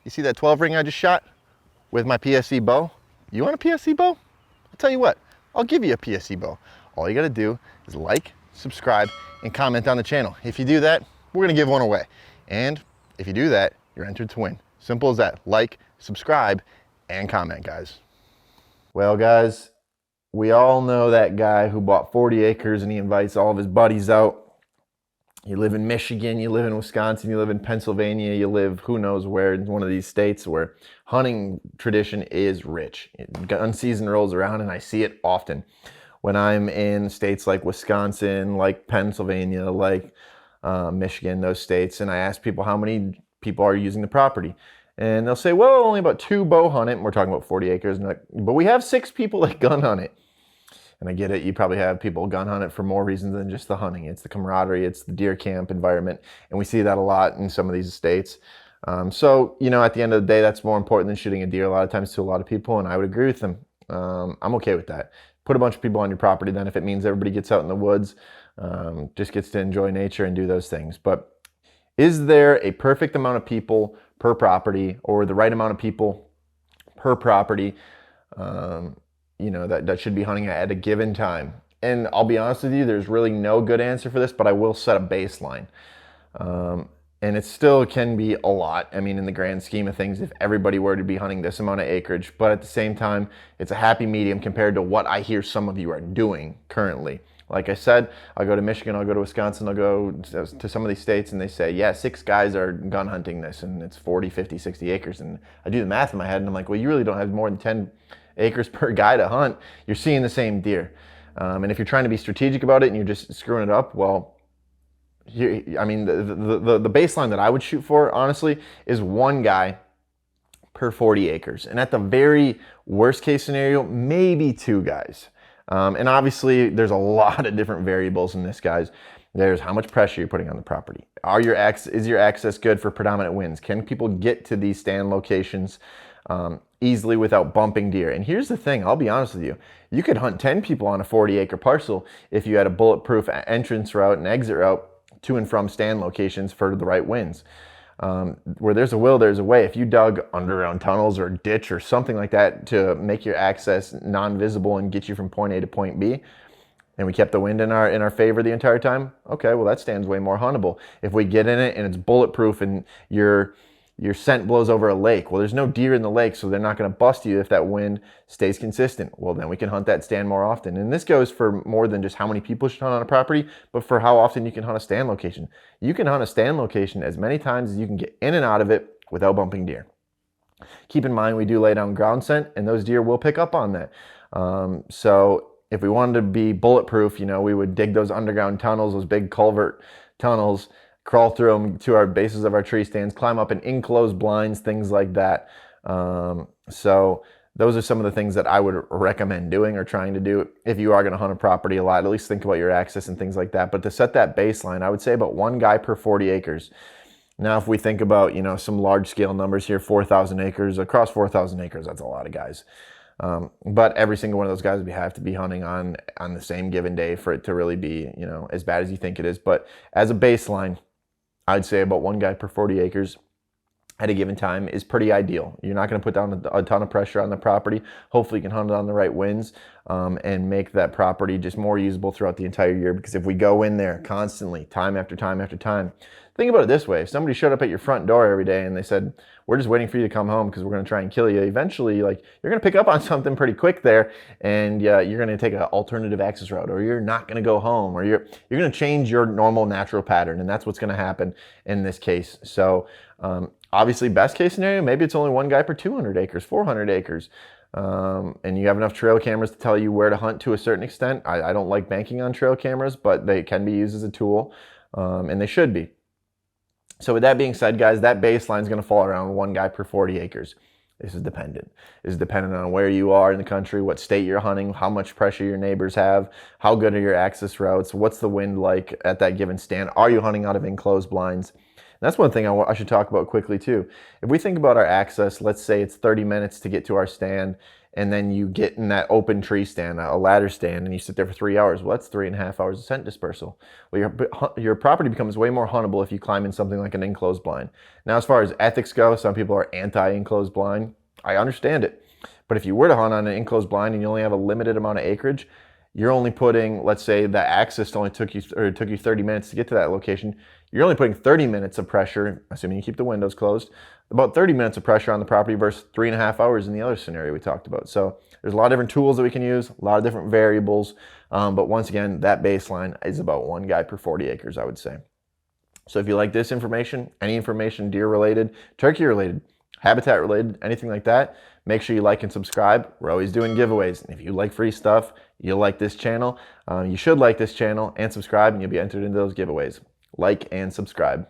You see that 12 ring I just shot with my PSE bow? You want a PSE bow? I'll tell you what, I'll give you a PSE bow. All you gotta do is like, subscribe, and comment on the channel. If you do that, we're gonna give one away. And if you do that, you're entered to win. Simple as that. Like, subscribe, and comment, guys. Well, guys, we all know that guy who bought 40 acres and he invites all of his buddies out. You live in Michigan, you live in Wisconsin, you live in Pennsylvania, you live who knows where in one of these states where hunting tradition is rich. Gun season rolls around and I see it often. When I'm in states like Wisconsin, like Pennsylvania, like Michigan, those states, and I ask people how many people are using the property. And they'll say, well, only about 2 bow hunt it. And we're talking about 40 acres. And like, but we have 6 people that gun hunt it. And I get it, you probably have people gun hunt it for more reasons than just the hunting. It's the camaraderie, it's the deer camp environment, and we see that a lot in some of these states. So, you know, at the end of the day, that's more important than shooting a deer a lot of times to a lot of people, and I would agree with them. I'm okay with that. Put a bunch of people on your property then if it means everybody gets out in the woods, just gets to enjoy nature and do those things. But is there a perfect amount of people per property or the right amount of people per property? You know, that should be hunting at a given time. And I'll be honest with you, there's really no good answer for this, but I will set a baseline. And it still can be a lot. I mean, in the grand scheme of things, if everybody were to be hunting this amount of acreage, but at the same time, it's a happy medium compared to what I hear some of you are doing currently. Like I said, I'll go to Michigan, I'll go to Wisconsin, I'll go to some of these states and they say, yeah, 6 guys are gun hunting this and it's 40, 50, 60 acres. And I do the math in my head and I'm like, well, you really don't have more than 10 acres per guy to hunt. You're seeing the same deer. And if you're trying to be strategic about it and you're just screwing it up, well, I mean, the baseline that I would shoot for, honestly, is 1 guy per 40 acres. And at the very worst case scenario, maybe 2 guys. And obviously, there's a lot of different variables in this, guys. There's how much pressure you're putting on the property. Is your access good for predominant winds? Can people get to these stand locations easily without bumping deer? And here's the thing, I'll be honest with you. You could hunt 10 people on a 40-acre parcel if you had a bulletproof entrance route and exit route to and from stand locations for the right winds. Where there's a will, there's a way. If you dug underground tunnels or a ditch or something like that to make your access non-visible and get you from point A to point B, and we kept the wind in our favor the entire time, okay, well, that stands way more huntable. If we get in it and it's bulletproof and your scent blows over a lake, well, there's no deer in the lake, so they're not going to bust you if that wind stays consistent. Well, then we can hunt that stand more often. And this goes for more than just how many people should hunt on a property, but for how often you can hunt a stand location. You can hunt a stand location as many times as you can get in and out of it without bumping deer. Keep in mind, we do lay down ground scent, and those deer will pick up on that. So if we wanted to be bulletproof, you know, we would dig those underground tunnels, those big culvert tunnels, crawl through them to our bases of our tree stands, climb up in enclosed blinds, things like that. So those are some of the things that I would recommend doing or trying to do if you are going to hunt a property a lot. At least think about your access and things like that. But to set that baseline, I would say about 1 guy per 40 acres. Now, if we think about, you know, some large scale numbers here, 4,000 acres, across 4,000 acres, that's a lot of guys. But every single one of those guys would have to be hunting on the same given day for it to really be, you know, as bad as you think it is. But as a baseline, I'd say about 1 guy per 40 acres at a given time is pretty ideal. You're not going to put down a ton of pressure on the property. Hopefully you can hunt it on the right winds and make that property just more usable throughout the entire year. Because if we go in there constantly, time after time after time, think about it this way. If somebody showed up at your front door every day and they said, we're just waiting for you to come home because we're going to try and kill you, eventually, like, you're going to pick up on something pretty quick there, and you're going to take an alternative access route, or you're not going to go home, or you're going to change your normal natural pattern, and that's what's going to happen in this case. So obviously, best case scenario, maybe it's only 1 guy per 200 acres, 400 acres. And you have enough trail cameras to tell you where to hunt to a certain extent. I don't like banking on trail cameras, but they can be used as a tool, and they should be. So with that being said, guys, that baseline is going to fall around 1 guy per 40 acres. This is dependent. This is dependent on where you are in the country, what state you're hunting, how much pressure your neighbors have, how good are your access routes, what's the wind like at that given stand, are you hunting out of enclosed blinds? And that's one thing I should talk about quickly too. If we think about our access, let's say it's 30 minutes to get to our stand, and then you get in that open tree stand, a ladder stand, and you sit there for 3 hours. Well, that's 3.5 hours of scent dispersal. Well, your property becomes way more huntable if you climb in something like an enclosed blind. Now, as far as ethics go, some people are anti-enclosed blind. I understand it. But if you were to hunt on an enclosed blind and you only have a limited amount of acreage, you're only putting, let's say the access only took you 30 minutes to get to that location. You're only putting 30 minutes of pressure, assuming you keep the windows closed, about 30 minutes of pressure on the property versus 3.5 hours in the other scenario we talked about. So there's a lot of different tools that we can use, a lot of different variables. But once again, that baseline is about 1 guy per 40 acres, I would say. So if you like this information, any information deer related, turkey related, habitat related, anything like that, make sure you like and subscribe. We're always doing giveaways. And if you like free stuff, you'll like this channel. You should like this channel and subscribe, and you'll be entered into those giveaways. Like and subscribe.